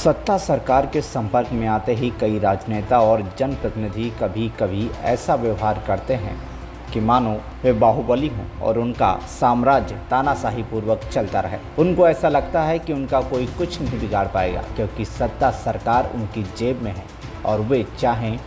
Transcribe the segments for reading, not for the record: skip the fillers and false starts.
सत्ता सरकार के संपर्क में आते ही कई राजनेता और जनप्रतिनिधि कभी कभी ऐसा व्यवहार करते हैं कि मानो वे बाहुबली हों और उनका साम्राज्य तानाशाही पूर्वक चलता रहे। उनको ऐसा लगता है कि उनका कोई कुछ नहीं बिगाड़ पाएगा, क्योंकि सत्ता सरकार उनकी जेब में है और वे चाहें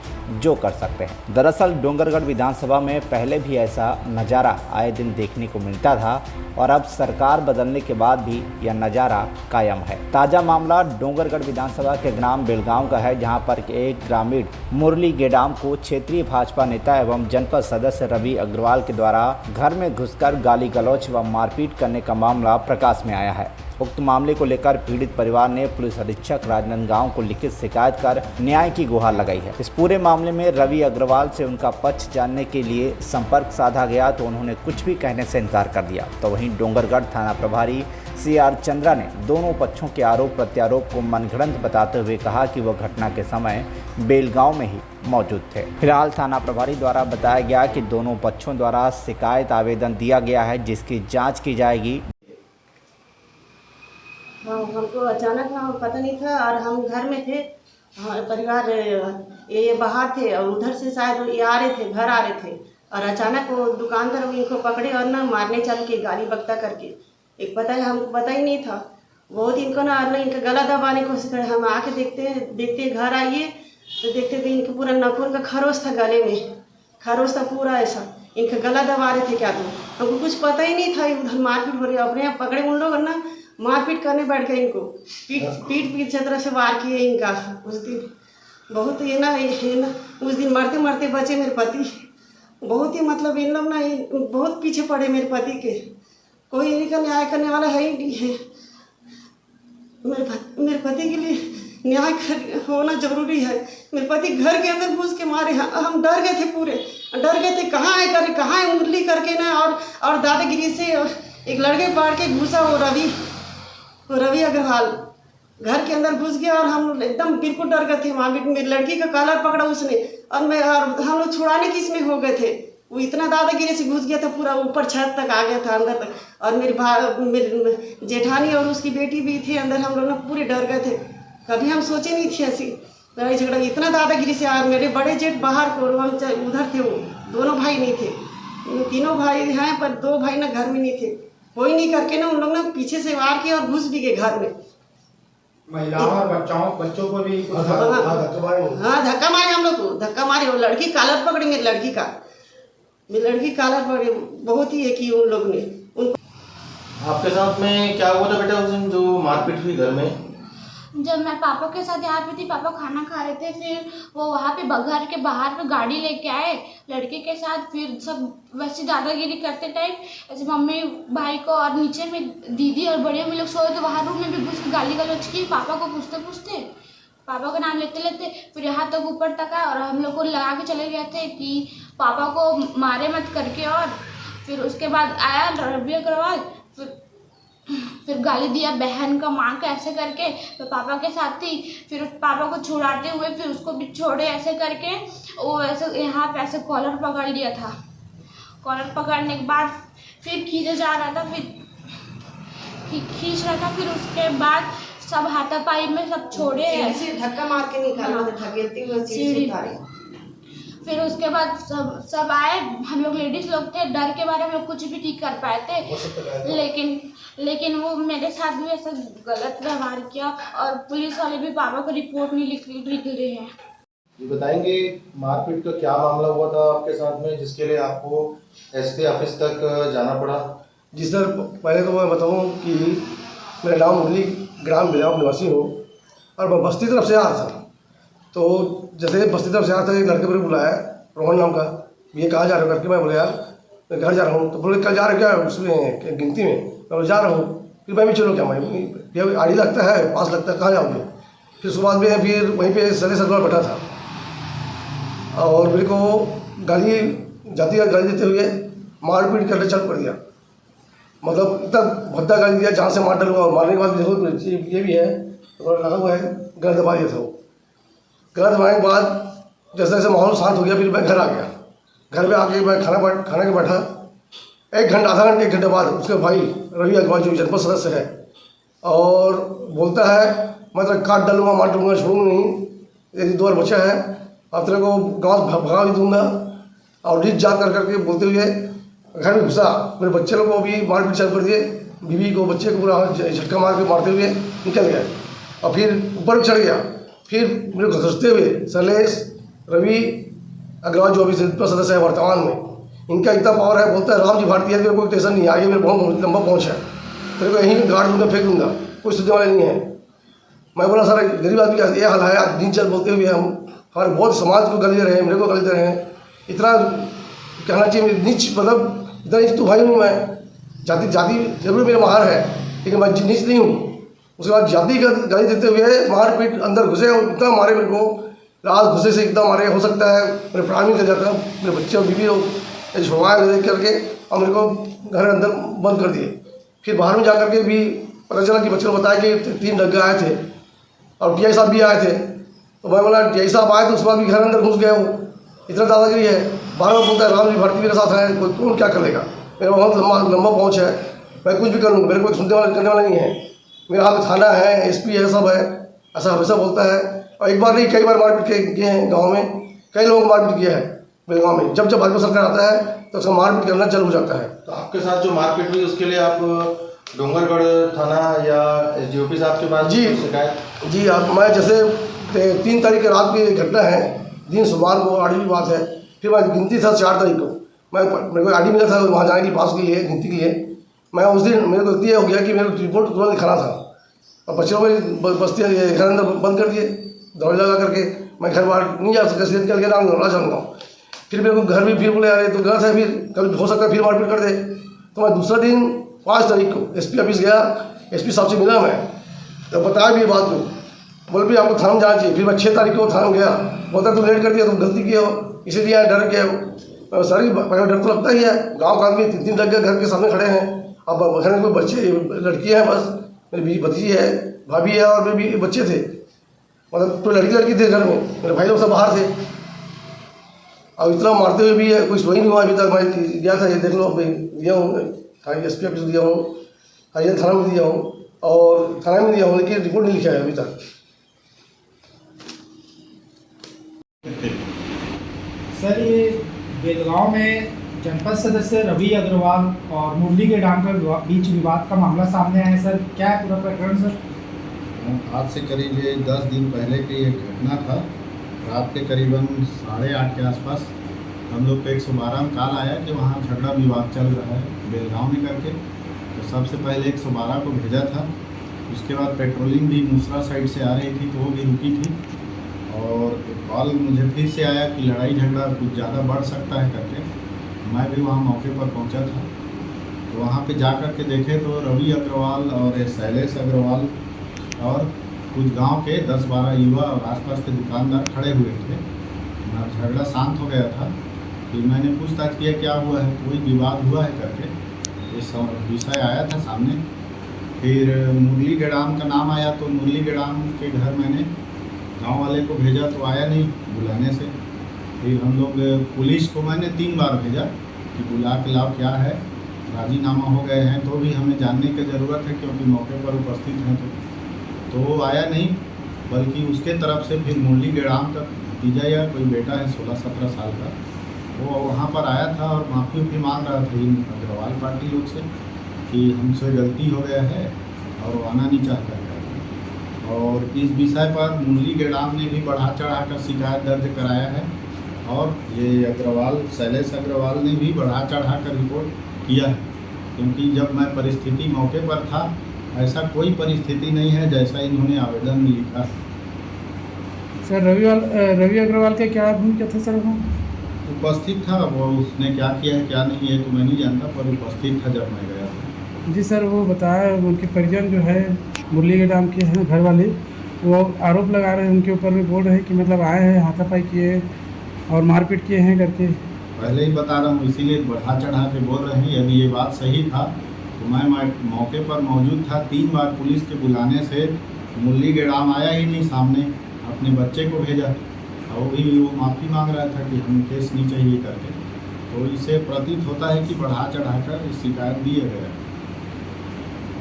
जो कर सकते हैं। दरअसल डोंगरगढ़ विधानसभा में पहले भी ऐसा नज़ारा आए दिन देखने को मिलता था और अब सरकार बदलने के बाद भी यह नज़ारा कायम है। ताज़ा मामला डोंगरगढ़ विधानसभा के ग्राम बेलगांव का है, जहां पर एक ग्रामीण मुरली गेडाम को क्षेत्रीय भाजपा नेता एवं जनपद सदस्य रवि अग्रवाल के द्वारा घर में घुसकर गाली गलौज व मारपीट करने का मामला प्रकाश में आया है। उक्त मामले को लेकर पीड़ित परिवार ने पुलिस अधीक्षक राजनांदगांव को लिखित शिकायत कर न्याय की गुहार लगाई है। इस पूरे मामले में रवि अग्रवाल से उनका पक्ष जानने के लिए संपर्क साधा गया तो उन्होंने कुछ भी कहने से इनकार कर दिया। तो वहीं डोंगरगढ़ थाना प्रभारी CR चंद्रा ने दोनों पक्षों के आरोप प्रत्यारोप को मनगढ़ंत बताते हुए कहा कि वह घटना के समय बेलगांव में ही मौजूद थे। फिलहाल थाना प्रभारी द्वारा बताया गया कि दोनों पक्षों द्वारा शिकायत आवेदन दिया गया है, जिसकी जाँच की जाएगी। हाँ, हमको अचानक पता नहीं था और हम घर में थे। हाँ, परिवार ये बाहर थे और उधर से शायद ये आ रहे थे, घर आ रहे थे और अचानक वो दुकानदार इनको पकड़े और ना मारने चल के गाली बकता करके। एक पता है, हमको पता ही नहीं था। बहुत इनको ना इनका गला दबाने की कोशिश करे। हम आके देखते घर आइए तो देखते थे इनके पूरा नाखून का खरोच था, गले में खरोच था पूरा ऐसा। इनका गला दबा रहे थे क्या तो हमको कुछ पता ही नहीं था। उधर मारपीट हो रही है, अपने यहाँ पकड़े उन लोग ना मारपीट करने बैठ गए। इनको पीठ तरह से वार किए इनका। उस दिन बहुत ये ना उस दिन मरते मरते बचे मेरे पति। बहुत ही मतलब इन लोग ना बहुत पीछे पड़े मेरे पति के। कोई इनका न्याय करने वाला है ही नहीं है। मेरे पति के लिए न्याय होना जरूरी है। मेरे पति घर के अंदर घुस के मारे। हम डर गए थे, पूरे डर गए थे। कहाँ है उंगली करके ना और दादागिरी से एक लड़के पाड़ के घुसा वो रवि अग्रवाल घर के अंदर घुस गया और हम एकदम बिल्कुल डर गए थे। वहाँ मेरी लड़की का कॉलर पकड़ा उसने और हम लोग छुड़ाने की इसमें हो गए थे। वो इतना दादागिरी से घुस गया था, पूरा ऊपर छत तक आ गया था, अंदर तक। और मेरी जेठानी और उसकी बेटी भी थे अंदर। हम लोग ना पूरे डर गए थे। कभी हम सोचे नहीं थे ऐसी लड़ाई झगड़ा इतना दादागिरी से। और मेरे बड़े जेठ बाहर को उधर थे, वो दोनों भाई नहीं थे। तीनों भाई हैं पर दो भाई ना घर में नहीं थे। कोई नहीं करके ना उन लोग ना पीछे से वार किया और घुस भी गए घर में। महिलाओं और बच्चों को भी हाँ, धक्का मारे हम लोग को, धक्का मारे। वो लड़की कॉलर पकड़ी, मेरी लड़की कॉलर पकड़ी। बहुत ही है कि उन लोग ने आपके साथ में क्या हुआ था बेटा उस दिन जो मारपीट हुई घर में? जब मैं पापा के साथ यहाँ पे थी, पापा खाना खा रहे थे, फिर वो वहाँ पे घर के बाहर पे गाड़ी लेके आए लड़के के साथ। फिर सब वैसे दादागिरी करते टाइम ऐसे मम्मी भाई को और नीचे में दीदी और बड़े में लोग सोए तो वहाँ रूम में भी घुस के गाली गलौज की। पापा को पूछते पापा का नाम लेते फिर यहाँ तक ऊपर तक आए और हम लोग को लगा के चले गए थे कि पापा को मारे मत करके। और फिर उसके बाद आया रवि अग्रवाल, फिर गाली दिया बहन का, माँ का, ऐसे करके। तो पापा के साथ थी, फिर पापा को छुड़ाते हुए फिर उसको भी छोड़े ऐसे करके। वो ऐसे यहाँ पे ऐसे कॉलर पकड़ लिया था। कॉलर पकड़ने के बाद फिर खींचा जा रहा था, खींच रहा था। फिर उसके बाद सब हाथापाई में सब छोड़े, धक्का मार के निकाला, धकेलते हुए। फिर उसके बाद सब आए। हम लोग लेडीज लोग थे, डर के बारे में कुछ भी ठीक कर पाए थे। लेकिन वो मेरे साथ भी ऐसा गलत व्यवहार किया और पुलिस वाले भी पापा को रिपोर्ट नहीं लिख रहे हैं। ये बताएंगे मारपीट का क्या मामला हुआ था आपके साथ में, जिसके लिए आपको SP ऑफिस तक जाना पड़ा? जी सर, पहले तो मैं बताऊं कि मेरा नाम मुरली ग्राम बेलगांव निवासी हूँ और मैं बस्ती तरफ से आ रहा था। तो जैसे बस्ती तरफ से आ रहा था, एक लड़के पर बुलाया रोहन नाम का, ये कहाँ जा रहे हो करके। मैं बोले यार मैं घर जा रहा हूँ। तो बोले कल जा रहे क्या उसमें गिनती में? मैं बोले जा रहा हूँ। फिर मैं भी चलो क्या, मैं आड़ी लगता है, पास लगता है, कहाँ जाओगे? फिर सुबह में फिर वहीं पे सरदार बैठा था और मेरे को गाली देते हुए मारपीट करके चल पड़ दिया। मतलब इतना भद्दा गाली दिया जहाँ से मार डालूंगा। और मारने के बाद देखो ये भी है तो लगा हुआ है, गला दबा दिया था वो। गला दबाने के बाद जैसे जैसे माहौल शांत हो गया, फिर मैं घर आ गया। घर में आके मैं खाना के बैठा। आधा घंटे बाद उसके भाई रवि अग्रवाल जो जनपद सदस्य है और बोलता है मैं तेरा काट डालूंगा, मार दूंगा, छोड़ूंगा नहीं, यदि 2 बार बचा है अब तेरे को गाँव भगा भी दूंगा। और रीत जात कर करके बोलते हुए घर में घुसा, मेरे बच्चे लोग को भी मारपीट चालू कर दिए, बीवी को बच्चे को पूरा झटका मार के मारते हुए निकल गया। और फिर ऊपर चढ़ गया, फिर मेरे को घुसते हुए शैलेश, रवि अग्रवाल जो अभी सदस्य है वर्तमान में, इनका इतना पावर है, बोलता है राम जी भारती है, तेरे कोई टेंशन नहीं, आगे मेरे बहुत लंबा पहुँच है, तेरे को यहीं गाड़ दूंगा, फेंक दूंगा, कोई सुनने वाले नहीं है। मैं बोला सारा गरीब आदमी का ये हाल है, आज दिन चल बोलते हुए हम हमारे बहुत समाज को गाली दे रहे हैं, मेरे को गाली दे रहे हैं। इतना कहना चाहिए मेरी नीच, मतलब इतना नीच तो भाई हूँ मैं, जाति जरूर मेरा महार है लेकिन मैं नीच नहीं हूँ। उसके बाद जाति का गाली देते हुए मारपीट, अंदर घुसे और इतना मारे मेरे को, रात घुसे से इतना मारे, हो सकता है मेरे प्राण भी कर जाता, मेरे बच्चे और बीवी लोग छुड़वाए देख करके और मेरे को घर अंदर बंद कर दिए। फिर बाहर में जा करके भी पता चला कि बच्चों को बताया कि 3 डग्गा आए थे और टीआई साहब भी आए थे। तो मैं बोला टीआई साहब आए तो उसके बाद भी घर अंदर घुस गए, वो इतना दादागिरी है। बार बार बोलता है राम जी भारती मेरे साथ है, कोई कौन क्या कर लेगा, मेरा बहुत लंबा पहुँच है, मैं कुछ भी कर लूँगा, मेरे को सुनने वाला करने वाला नहीं है, मेरे हाथ में थाना है, एसपी है, सब है, ऐसा हमेशा बोलता है। और एक बार नहीं कई बार मारपीट के किए हैं गाँव में, कई लोगों को मारपीट किया है मेरे गाँव में। जब भाजपा सरकार आता है तो उसका मारपीट करना चालू हो जाता है। तो आपके साथ जो मारपीट हुई उसके लिए आप डोंगरगढ़ थाना या एसडीओपी साहब के पास जी शिकायत? जी आप, मैं जैसे 3 तारीख की रात की घटना है, दिन सोमवार को आड़ी की बात है, फिर मैं गिनती था 4 तारीख को, मेरे को आड़ी मिला था वहाँ जाने के लिए, पास के लिए, गिनती के लिए। मैं उस दिन मेरे को इतना हो गया कि मेरे को रिपोर्ट तुरंत लिखाना था और बच्चों को बस्ती घर अंदर बंद कर दिए, दौड़ लगा करके। मैं घर बाहर नहीं जा सकता, सीधे निकल के ना जाऊँगा। फिर मेरे को घर भी फिर बोले अरे तो गलत है, फिर कभी हो सकता है फिर मारपीट कर दे। तो मैं दूसरा दिन 5 तारीख को एसपी ऑफिस गया, एसपी साहब से मिला मैं, तो बताया भी ये बात को, बोले भी आपको थाना में जाना चाहिए। फिर मैं 6 तारीख को थाना में गया, बोलता तुम लेट कर दिया, तुम गलती किए हो, इसीलिए डर गया हो। सारी डर तो लगता ही है, गाँव का आदमी 3 लग गए, घर के सामने खड़े हैं, अब घर में कोई बच्चे लड़कियाँ हैं, बस मेरी भतीजी है, भाभी है और मेरे भी बच्चे थे, मतलब तो लड़की थे घर में, मेरे भाई लोग सब बाहर थे। अब इतना मारते हुए भी है, कुछ वही नहीं हुआ अभी तक। मैं दिया था, ये देख लो, दिया हूँ थाना एस पी ऑफिस दिया हूँ, हरियाणा थाना में दिया हूँ और थाना में दिया हूँ, लेकिन रिपोर्ट नहीं लिखा है अभी तक। सर ये बेलगांव में जनपद सदस्य रवि अग्रवाल और मुरली के डाम का बीच विवाद का मामला सामने आया है सर, क्या है पूरा प्रकरण सर? आज से करीब 10 दिन पहले की एक घटना था। रात के करीबन 8:30 के आसपास हम लोग को 112 में कॉल आया कि वहाँ झगड़ा विवाद चल रहा है बेलगांव में करके। तो सबसे पहले 112 को भेजा था, उसके बाद पेट्रोलिंग भी मूसरा साइड से आ रही थी तो वो भी रुकी थी, और कॉल मुझे फिर से आया कि लड़ाई झगड़ा कुछ ज़्यादा बढ़ सकता है करके। मैं भी वहाँ मौके पर पहुँचा था, तो वहाँ पे जा कर के देखे तो रवि अग्रवाल और शैलेश अग्रवाल और कुछ गांव के 10-12 युवा और आसपास के दुकानदार खड़े हुए थे। झगड़ा शांत हो गया था, फिर मैंने पूछताछ किया क्या हुआ है, कोई विवाद हुआ है करके, इस विषय आया था सामने। फिर मुरली गेडाम का नाम आया, तो मुरली गेडाम के घर मैंने गांव वाले को भेजा तो आया नहीं बुलाने से। फिर हम लोग पुलिस को मैंने 3 बार भेजा कि बुला के लाओ, क्या है, राजीनामा हो गए हैं तो भी हमें जानने की ज़रूरत है क्योंकि मौके पर उपस्थित हैं। तो वो आया नहीं, बल्कि उसके तरफ से फिर मुरली गेडाम का भतीजा या कोई बेटा है 16-17 साल का, वो वहाँ पर आया था और माफ़ी मांग रहा था इन अग्रवाल पार्टी लोग से कि हमसे गलती हो गया है और वो आना नहीं चाहता है। और इस विषय पर मुरली गेडाम ने भी बढ़ा चढ़ा कर शिकायत दर्ज कराया है, और ये अग्रवाल शैलेश अग्रवाल ने भी बढ़ा चढ़ा कर रिपोर्ट किया है, क्योंकि जब मैं परिस्थिति मौके पर था ऐसा कोई परिस्थिति नहीं है जैसा इन्होंने आवेदन में लिखा है। सर रवि अग्रवाल का क्या भूमिका था सर? वो उपस्थित था, वो उसने क्या किया है क्या नहीं है तो मैं नहीं जानता, पर उपस्थित था जब मैं गया था। जी सर, वो बताया उनके परिजन जो है मुरली के डाम के हैं घर वाले, वो आरोप लगा रहे हैं उनके ऊपर में, बोल रहे हैं कि मतलब आए हैं हाथापाई किए और मारपीट किए हैं करके। पहले ही बता रहा हूँ, इसीलिए बढ़ा चढ़ा के बोल रहे हैं। यदि ये बात सही था तो मैं मौके पर मौजूद था। 3 बार पुलिस के बुलाने से मुरली गेडाम आया ही नहीं सामने, अपने बच्चे को भेजा और वो माफ़ी मांग रहा था कि हमें केस नहीं चाहिए करके। तो इससे प्रतीत होता है कि बढ़ा चढ़ा कर शिकायत दिया गया।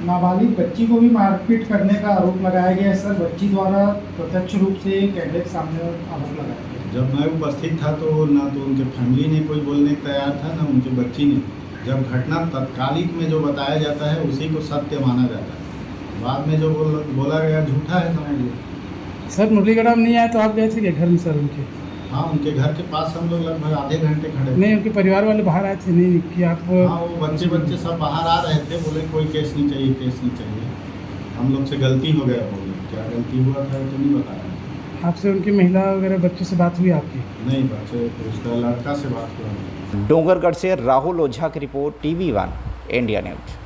नाबालिग बच्ची को भी मारपीट करने का आरोप लगाया गया है सर। बच्ची द्वारा प्रत्यक्ष रूप से कैमरे के सामने आरोप लगाया गया। जब मैं उपस्थित था तो ना तो उनके फैमिली ने कोई बोलने को तैयार था, ना उनके बच्ची ने। जब घटना तत्कालिक में जो बताया जाता है उसी को सत्य माना जाता है, बाद में जो बोला गया झूठा है समझिए। सर मुरलीगढ़ नहीं आए तो आप गए थे क्या घर में सर उनके? हाँ, उनके घर के पास हम लोग लगभग आधे घंटे खड़े थे। नहीं, उनके परिवार वाले बाहर आए थे नहीं कि आप? हाँ, वो बच्चे सब बाहर आ रहे थे, बोले कोई केस नहीं चाहिए, केस नहीं चाहिए। हम लोग से गलती हो गया, बोले क्या गलती हुआ था तो नहीं बता रहे। आपसे उनकी महिला वगैरह बच्चों से बात हुई आपकी? नहीं, बच्चे उसका लड़का से बात हुआ। डोंगरगढ़ से राहुल ओझा की रिपोर्ट, TV1 इंडिया न्यूज।